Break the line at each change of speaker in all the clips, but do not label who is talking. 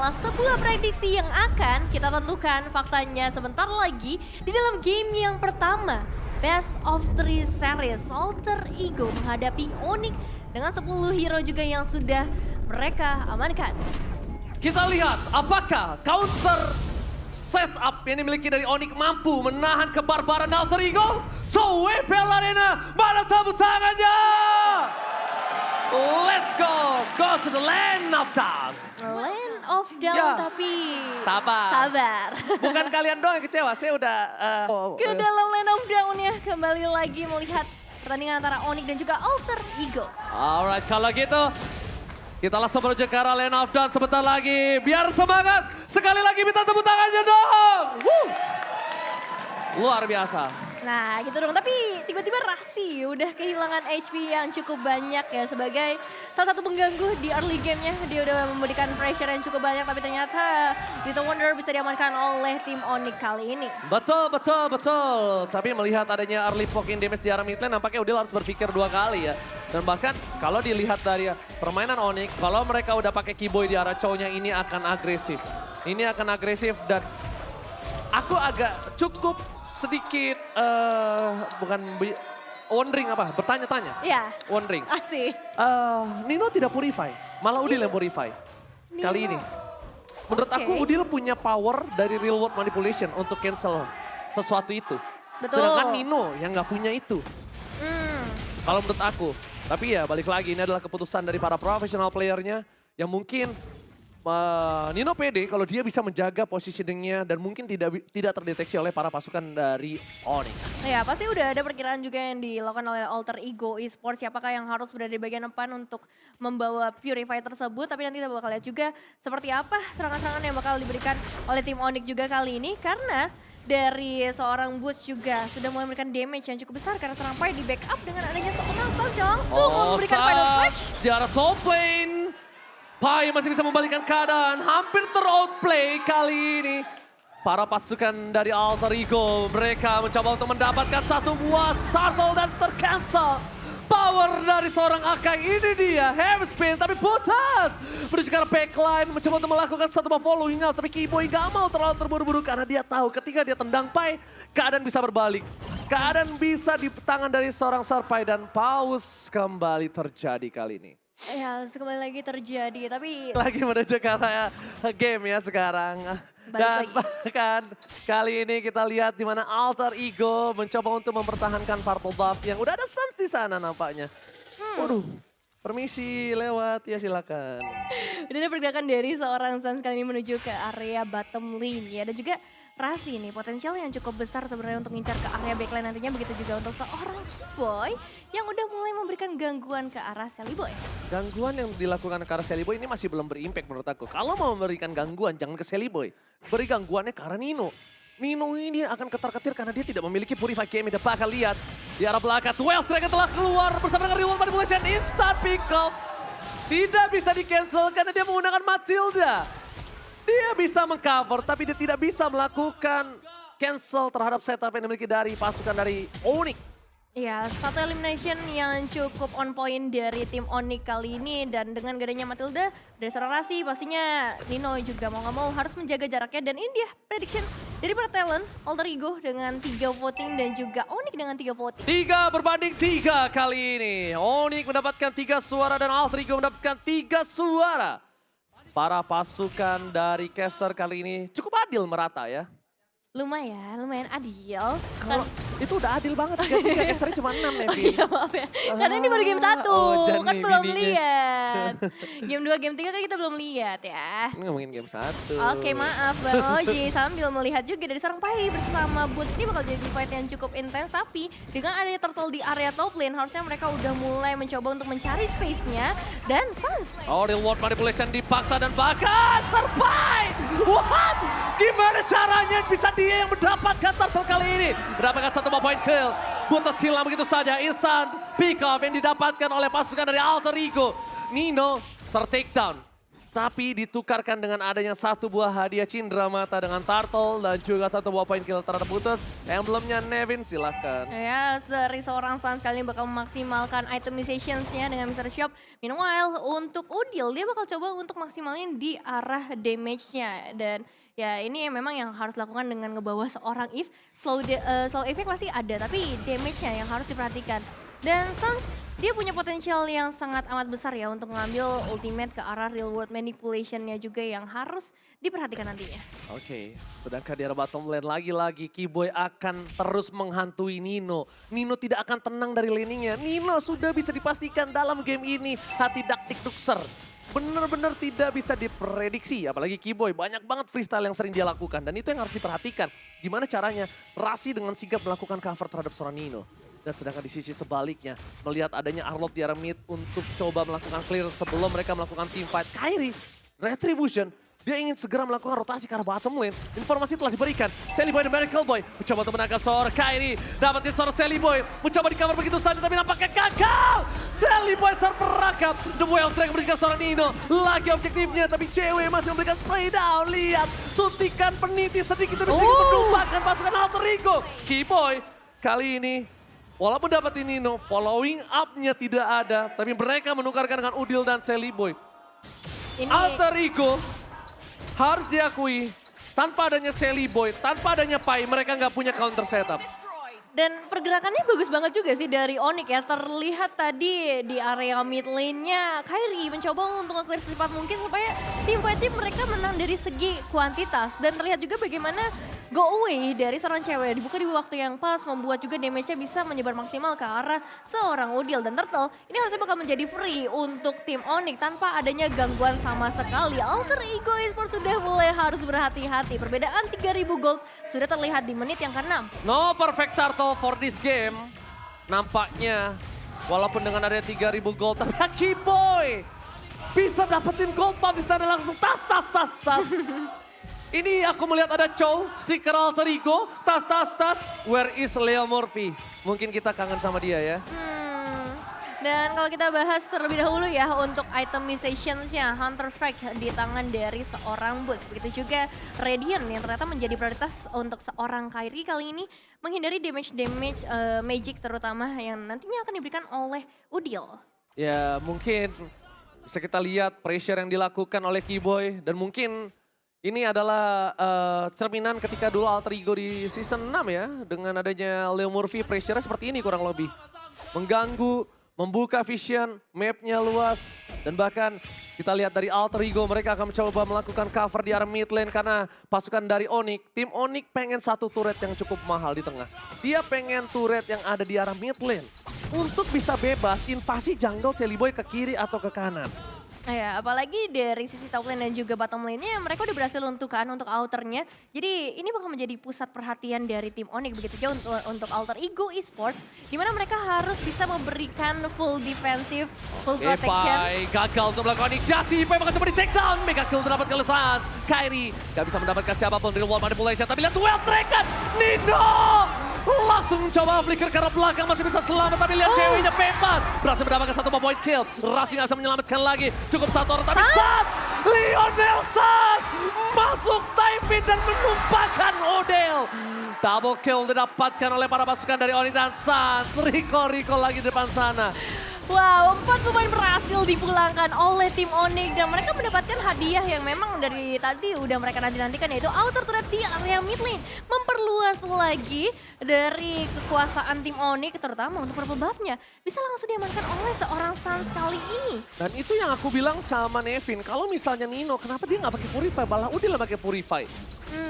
adalah sebuah prediksi yang akan kita tentukan faktanya sebentar lagi di dalam game yang pertama. Best of 3 series, Alter Ego menghadapi Onyx dengan 10 hero juga yang sudah mereka amankan.
Kita lihat apakah counter setup yang dimiliki dari Onyx mampu menahan kebarbaran Alter Ego. So WPL Arena, mana tepuk tangannya? Let's go to the land of down.
Land of Down
Ya.
tapi
Sabar.
sabar.
Bukan kalian doang yang kecewa, saya udah...
Ke dalam Land of Down ya, kembali lagi melihat pertandingan antara Onyx dan juga Alter Ego.
Alright, kalau gitu kita langsung menuju ke arah Land of Dawn sebentar lagi. Biar semangat, sekali lagi minta tepuk tangannya dong. Woo. Luar biasa.
Nah gitu dong, tapi tiba-tiba Rasi udah kehilangan HP yang cukup banyak ya sebagai salah satu pengganggu di early game-nya. Dia udah memberikan pressure yang cukup banyak tapi ternyata Little Wonder bisa diamankan oleh tim Onyx kali ini.
Betul. Tapi melihat adanya early poking damage di arah mid lane, nampaknya Udil harus berpikir 2 kali ya. Dan bahkan kalau dilihat dari permainan Onyx, kalau mereka udah pakai Keyboy di arah cownya ini akan agresif. Ini akan agresif dan aku agak cukup sedikit wondering apa? Bertanya-tanya.
Iya.
Wondering.
Asik.
Nino tidak purify, malah Udil yang purify kali ini. Menurut aku Udil punya power dari real world manipulation untuk cancel sesuatu itu.
Betul.
Sedangkan Nino yang nggak punya itu. Kalau menurut aku. Tapi ya balik lagi ini adalah keputusan dari para professional playernya yang mungkin Nino pede kalau dia bisa menjaga positioningnya dan mungkin tidak terdeteksi oleh para pasukan dari Onyx.
Ya pasti udah ada perkiraan juga yang dilakukan oleh Alter Ego Esports. Siapakah yang harus berada di bagian depan untuk membawa Purify tersebut. Tapi nanti kita bakal lihat juga seperti apa serangan-serangan yang bakal diberikan oleh tim Onyx juga kali ini. Karena dari seorang Boost juga sudah mulai memberikan damage yang cukup besar. Karena serang Pai di backup dengan adanya seorang Sans yang langsung memberikan final flash.
Di arah top lane. Pai masih bisa membalikan keadaan, hampir ter-outplay kali ini. Para pasukan dari Alter Ego, mereka mencoba untuk mendapatkan satu buah turtle dan tercancel. Power dari seorang Akai ini dia, heavy spin tapi putus. Menuju ke arah backline, mencoba untuk melakukan satu buah following out. Tapi Keyboy gak mau terlalu terburu-buru karena dia tahu ketika dia tendang Pai, keadaan bisa berbalik. Keadaan bisa di tangan dari seorang Serpai dan pause kembali terjadi kali ini.
Ya kembali lagi terjadi tapi
Lagi menuju ke arah game ya sekarang. Dan bahkan kali ini kita lihat di mana Alter Ego mencoba untuk mempertahankan purple buff yang udah ada Sans di sana nampaknya. Waduh, permisi lewat ya silakan.
udah ada pergerakan dari seorang Sans kali ini menuju ke area bottom lane ya. Dan juga Rasi nih potensial yang cukup besar sebenarnya untuk ngincar ke area backline nantinya. Begitu juga untuk seorang Keyboy yang udah mulai memberikan gangguan ke arah Shellyboy.
Gangguan yang dilakukan ke arah Shellyboy ini masih belum berimpact menurut aku. Kalau mau memberikan gangguan jangan ke Shellyboy. Beri gangguannya ke arah Nino. Nino ini akan ketar-ketir karena dia tidak memiliki Purify Game. Kita bakal lihat di arah belakang. 12 Dragon telah keluar bersama dengan Reward Manipulation. Instant pick up. Tidak bisa di-cancel karena dia menggunakan Matilda. Dia bisa mengcover tapi dia tidak bisa melakukan cancel terhadap setup yang dimiliki dari pasukan dari Onyx.
Ya, satu elimination yang cukup on point dari tim Onyx kali ini. Dan dengan gadanya Matilda dari seorang Rasi pastinya Nino juga mau gak mau harus menjaga jaraknya. Dan ini dia prediction dari para talent Alter Ego dengan 3 voting dan juga Onyx dengan 3 voting.
3 berbanding 3 kali ini. Onyx mendapatkan 3 suara dan Alter Ego mendapatkan 3 suara. Para pasukan dari Caster kali ini cukup adil merata ya.
Lumayan adil.
Kalau itu udah adil banget, 3-3 Casternya cuma 6 nih.
Iya maaf ya, karena ini baru game 1, kan belum lihat. Game 2, game 3 kan kita belum lihat ya.
Ini ngomongin game 1.
Oke maaf Bang Oji, sambil melihat juga dari seorang Pai bersama Boots. Ini bakal jadi fight yang cukup intens, tapi dengan adanya turtle di area top lane, harusnya mereka udah mulai mencoba untuk mencari space-nya. Dan Sans.
Oh, real world manipulation dipaksa dan bahkan Serpai. What? Gimana caranya bisa dia yang mendapatkan turtle kali ini? Mendapatkan satu point kill. Butas hilang begitu saja. Instant pick off yang didapatkan oleh pasukan dari Alter Ego. Nino ter-take down. Tapi ditukarkan dengan adanya satu buah hadiah cindera mata dengan Turtle dan juga satu buah poin kill terputus. Emblemnya Nevin silakan.
Yes, dari seorang Suns kali ini bakal memaksimalkan itemizations-nya dengan Mr. Shop. Meanwhile, untuk Udil, dia bakal coba untuk maksimalin di arah damage-nya. Dan ya ini memang yang harus dilakukan dengan ngebawa seorang Eve. Slow effect pasti ada, tapi damage-nya yang harus diperhatikan. Dan Suns, dia punya potensial yang sangat amat besar ya untuk mengambil ultimate ke arah real world manipulation-nya juga yang harus diperhatikan nantinya.
Oke, sedangkan di arah bottom lane lagi-lagi Keyboy akan terus menghantui Nino. Nino tidak akan tenang dari laningnya. Nino sudah bisa dipastikan dalam game ini hati daktik Duxer. Benar-benar tidak bisa diprediksi, apalagi Keyboy banyak banget freestyle yang sering dia lakukan. Dan itu yang harus diperhatikan, gimana caranya Rasi dengan sigap melakukan cover terhadap seorang Nino. Dan sedangkan di sisi sebaliknya, melihat adanya Arlott di arah mid untuk coba melakukan clear sebelum mereka melakukan team fight. Kairi, Retribution, dia ingin segera melakukan rotasi ke arah bottom lane. Informasi telah diberikan, Sally Boy dan Miracle Boy mencoba untuk menangkap seorang Kairi. Dapatin seorang Sally Boy, mencoba di cover begitu saja tapi nampaknya gagal. Sally Boy terperangkap, The Wild Track memberikan seorang Nino. Lagi objektifnya tapi cewek masih memberikan spray down. Lihat, suntikan peniti sedikit demi sedikit melupakan pasukan Alter Ego. Keyboy kali ini walaupun dapetin Nino, following up-nya tidak ada. Tapi mereka menukarkan dengan Udil dan Sally Boy. Alter Ego harus diakui, tanpa adanya Sally Boy, tanpa adanya Pai, mereka nggak punya counter setup.
Dan pergerakannya bagus banget juga sih dari Onyx ya. Terlihat tadi di area mid lane-nya Kairi mencoba untuk nge-clear secepat mungkin supaya tim fight team mereka menang dari segi kuantitas. Dan terlihat juga bagaimana go away dari seorang cewek dibuka di waktu yang pas, membuat juga damage-nya bisa menyebar maksimal ke arah seorang Udil dan Turtle. Ini harusnya bakal menjadi free untuk tim Onyx tanpa adanya gangguan sama sekali. Alter Ego Esports sudah mulai harus berhati-hati. Perbedaan 3.000 gold sudah terlihat di menit yang ke-6.
No perfect Turtle for this game. Nampaknya walaupun dengan ada 3.000 gold, tapi Keyboy bisa dapetin gold pump di sana langsung tas. Ini aku melihat ada Chow, stiker Alter Ego, tas. Where is Leo Murphy? Mungkin kita kangen sama dia ya.
Dan kalau kita bahas terlebih dahulu ya untuk itemizations-nya, Hunter Strike di tangan dari seorang Boots. Begitu juga Radiant yang ternyata menjadi prioritas untuk seorang Kairi kali ini menghindari damage magic terutama yang nantinya akan diberikan oleh Udil.
Ya mungkin bisa kita lihat pressure yang dilakukan oleh Keyboy dan mungkin ini adalah cerminan ketika dulu Alter Ego di season 6 ya. Dengan adanya Leo Murphy pressure-nya seperti ini kurang lebih. Mengganggu, membuka vision, mapnya luas. Dan bahkan kita lihat dari Alter Ego mereka akan mencoba melakukan cover di arah mid lane karena pasukan dari Onyx. Tim Onyx pengen satu turret yang cukup mahal di tengah. Dia pengen turret yang ada di arah mid lane. Untuk bisa bebas invasi jungle Sally Boy ke kiri atau ke kanan.
Nah ya, apalagi dari sisi top lane dan juga bottom lane-nya mereka udah berhasil untukkan untuk outernya. Jadi ini bakal menjadi pusat perhatian dari tim Onyx begitu juga untuk Alter Ego Esports. Dimana mereka harus bisa memberikan full defensive, full protection.
Pai gagal untuk melakukan inisiasi, Pai bakal coba di take down. Mega kill terdapat oleh Suns. Kairi gak bisa mendapatkan siapapun dari wall manipulation. Tapi lihat duel track-an, Nino! Langsung coba flicker ke arah belakang, masih bisa selamat. Tapi lihat ceweknya bebas. Berhasil mendapatkan satu point kill. Rasi gak bisa menyelamatkan lagi. Cukup satu orang, tapi Suns! Lionel Suns! Masuk time dan menumpahkan Odell. Double kill didapatkan oleh para pasukan dari Onyx dan Suns. Rico lagi di depan sana.
Wow, 4 pemain berhasil dipulangkan oleh tim Onyx dan mereka mendapatkan hadiah yang memang dari tadi udah mereka nanti-nantikan yaitu outer turret di area mid lane. Memperluas lagi dari kekuasaan tim Onyx terutama untuk purple buff-nya. Bisa langsung diamankan oleh seorang Suns kali ini.
Dan itu yang aku bilang sama Nevin, kalau misalnya Nino kenapa dia nggak pakai Purify, malah Udil pakai Purify.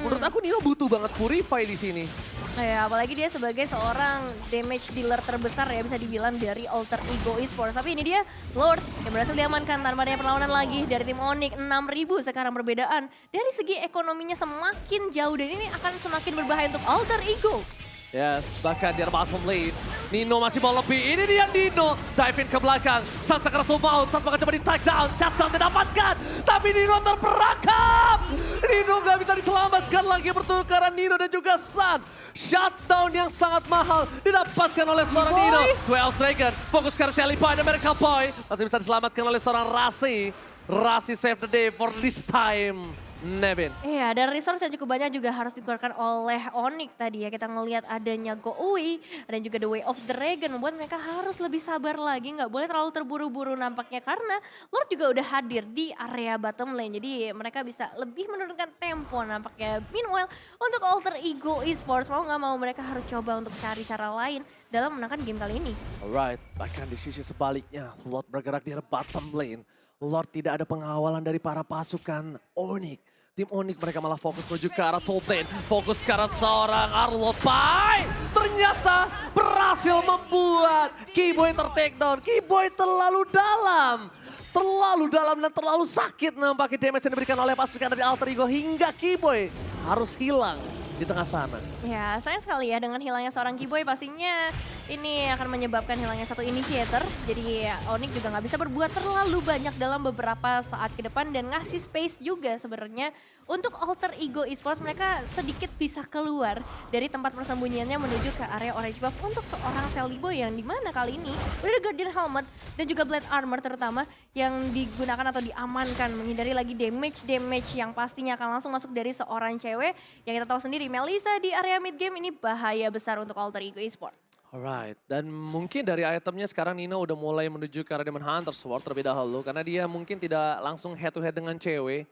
Menurut aku Nino butuh banget Purify di sini.
Ya, apalagi dia sebagai seorang damage dealer terbesar ya bisa dibilang dari Alter Ego Esports. Tapi ini dia Lord yang berhasil diamankan tanpa adanya perlawanan lagi dari tim Onyx. 6.000 sekarang perbedaan. Dari segi ekonominya semakin jauh dan ini akan semakin berbahaya untuk Alter Ego.
Yes, bahkan di bottom lane, Nino masih mau lebih. Ini dia Nino, dive in ke belakang. Saat Sakaratul Maut, saat bakal coba di take down. Shutdown didapatkan, tapi Nino terperangkap. Nino gak bisa diselamatkan lagi pertukaran Nino dan juga Sun. Shutdown yang sangat mahal didapatkan oleh seorang Nino. 12 Dragon, fokus ke Sally Boy dan Miracle Boy. Masih bisa diselamatkan oleh seorang Rasi. Rasi save the day for this time, Nevin.
Iya, dan resource yang cukup banyak juga harus dikeluarkan oleh Onyx tadi ya. Kita ngelihat adanya Go Away dan juga The Way of the Dragon membuat mereka harus lebih sabar lagi. Nggak boleh terlalu terburu-buru nampaknya karena Lord juga udah hadir di area bottom lane. Jadi mereka bisa lebih menurunkan tempo nampaknya. Meanwhile untuk Alter Ego Esports mau nggak mau mereka harus coba untuk cari cara lain dalam menangkan game kali ini.
Alright, bahkan di sisi sebaliknya, Lord bergerak di bottom lane. Lord tidak ada pengawalan dari para pasukan Onyx. Tim Onyx mereka malah fokus menuju ke arah top lane. Fokus ke arah seorang Arlo Pai. Ternyata berhasil membuat Keyboy ter-take down. Keyboy terlalu dalam. Terlalu dalam dan terlalu sakit nampaknya damage yang diberikan oleh pasukan dari Alter Ego. Hingga Keyboy harus hilang di tengah sana.
Ya, sayang sekali ya dengan hilangnya seorang Keyboy pastinya ini akan menyebabkan hilangnya satu initiator. Jadi Onyx juga nggak bisa berbuat terlalu banyak dalam beberapa saat ke depan dan ngasih space juga sebenarnya untuk Alter Ego Esports. Mereka sedikit bisa keluar dari tempat persembunyiannya menuju ke area orange buff untuk seorang Sally Boy yang dimana kali ini udah ada Guardian Helmet dan juga Blade Armor terutama yang digunakan atau diamankan menghindari lagi damage yang pastinya akan langsung masuk dari seorang cewek yang kita tahu sendiri Melissa di area mid game ini bahaya besar untuk Alter Ego Esports.
Alright, dan mungkin dari itemnya sekarang Nino udah mulai menuju ke arah Demon Hunter Sword terlebih dahulu. Karena dia mungkin tidak langsung head to head dengan cewek.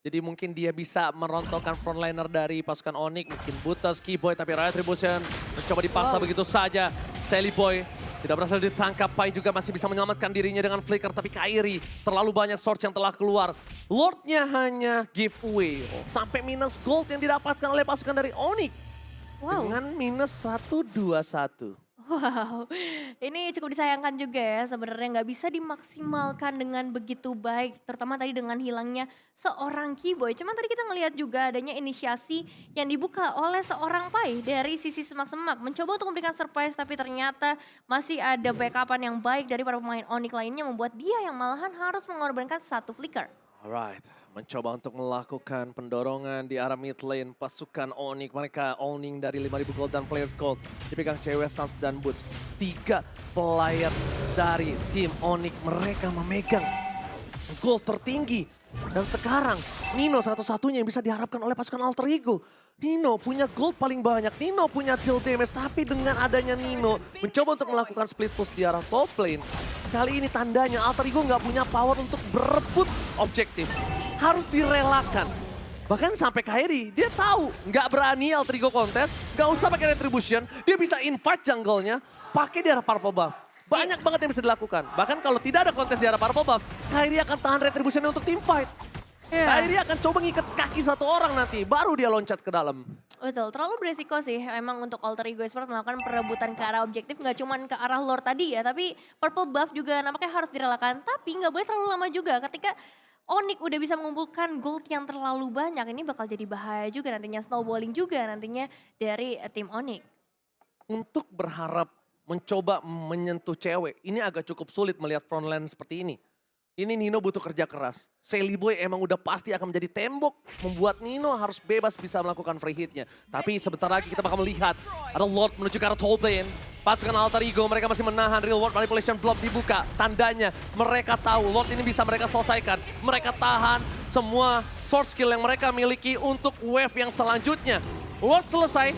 Jadi mungkin dia bisa merontokkan frontliner dari pasukan Onyx. Mungkin Butas, Keyboy, tapi Riot Retribution mencoba dipaksa begitu saja. Sally Boy tidak berhasil ditangkap. Pai juga masih bisa menyelamatkan dirinya dengan flicker. Tapi Kairi terlalu banyak swords yang telah keluar. Lordnya hanya giveaway. Sampai minus gold yang didapatkan oleh pasukan dari Onyx.
Wow.
Dengan minus 1-2-1.
Wow, ini cukup disayangkan juga ya sebenarnya nggak bisa dimaksimalkan dengan begitu baik. Terutama tadi dengan hilangnya seorang Keyboy. Cuman tadi kita ngelihat juga adanya inisiasi yang dibuka oleh seorang Pai dari sisi semak-semak. Mencoba untuk memberikan surprise tapi ternyata masih ada backupan yang baik dari para pemain Onyx lainnya. Membuat dia yang malahan harus mengorbankan satu flicker.
Alright, mencoba untuk melakukan pendorongan di arah mid lane pasukan Onyx. Mereka owning dari 5.000 gold dan player gold. Dipegang cewek Sans dan Butch. 3 player dari tim Onyx mereka memegang gold tertinggi. Dan sekarang Nino satu-satunya yang bisa diharapkan oleh pasukan Alter Ego. Nino punya gold paling banyak, Nino punya deal damage. Tapi dengan adanya Nino mencoba untuk melakukan split push di arah top lane. Kali ini tandanya Alter Ego nggak punya power untuk berebut objektif. Harus direlakan. Bahkan sampai Kairi, dia tahu nggak berani Alter Ego kontes, nggak usah pakai retribution. Dia bisa invite jungle-nya, pakai di arah purple buff. Banyak banget yang bisa dilakukan. Bahkan kalau tidak ada kontes di arah purple buff, Kairi akan tahan retribution-nya untuk team fight. Kairi akan coba ngikat kaki satu orang nanti, baru dia loncat ke dalam.
Betul, terlalu beresiko sih emang untuk Alter Ego Esports melakukan perebutan ke arah objektif. Nggak cuma ke arah lore tadi ya, tapi purple buff juga nampaknya harus direlakan. Tapi nggak boleh terlalu lama juga ketika Onyx udah bisa mengumpulkan gold yang terlalu banyak. Ini bakal jadi bahaya juga nantinya, snowballing juga nantinya dari tim Onyx.
Untuk berharap mencoba menyentuh cewek, ini agak cukup sulit melihat frontline seperti ini. Ini Nino butuh kerja keras. Sally Boy emang udah pasti akan menjadi tembok. Membuat Nino harus bebas bisa melakukan free hitnya. Tapi sebentar lagi kita bakal melihat ada Lord menuju ke arah top lane. Pasukan Alter Ego mereka masih menahan, real world manipulation block dibuka. Tandanya mereka tahu Lord ini bisa mereka selesaikan. Mereka tahan semua sword skill yang mereka miliki untuk wave yang selanjutnya. Lord selesai.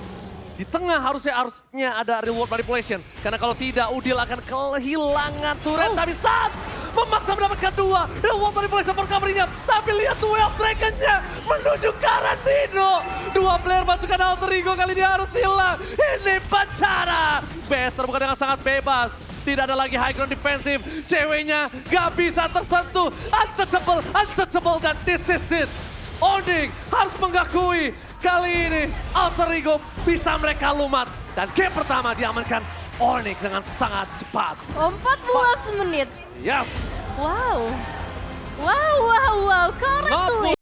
Di tengah harusnya ada real world manipulation. Karena kalau tidak Udil akan kehilangan turret. Tapi saat memaksa mendapatkan 2 real world manipulation for covernya. Tapi lihat Way of Dragon-nya menuju ke arah Nino. 2 player pasukan Alter Ego kali ini harus hilang. Ini Pacara. Best terbuka dengan sangat bebas. Tidak ada lagi high ground defensive. Ceweknya gak bisa tersentuh. Untouchable dan this is it. Onyx harus mengakui kali ini Alter Ego bisa mereka lumat. Dan game pertama diamankan Onyx dengan sangat cepat.
14 menit.
Yes.
Wow. Wow. Correctly.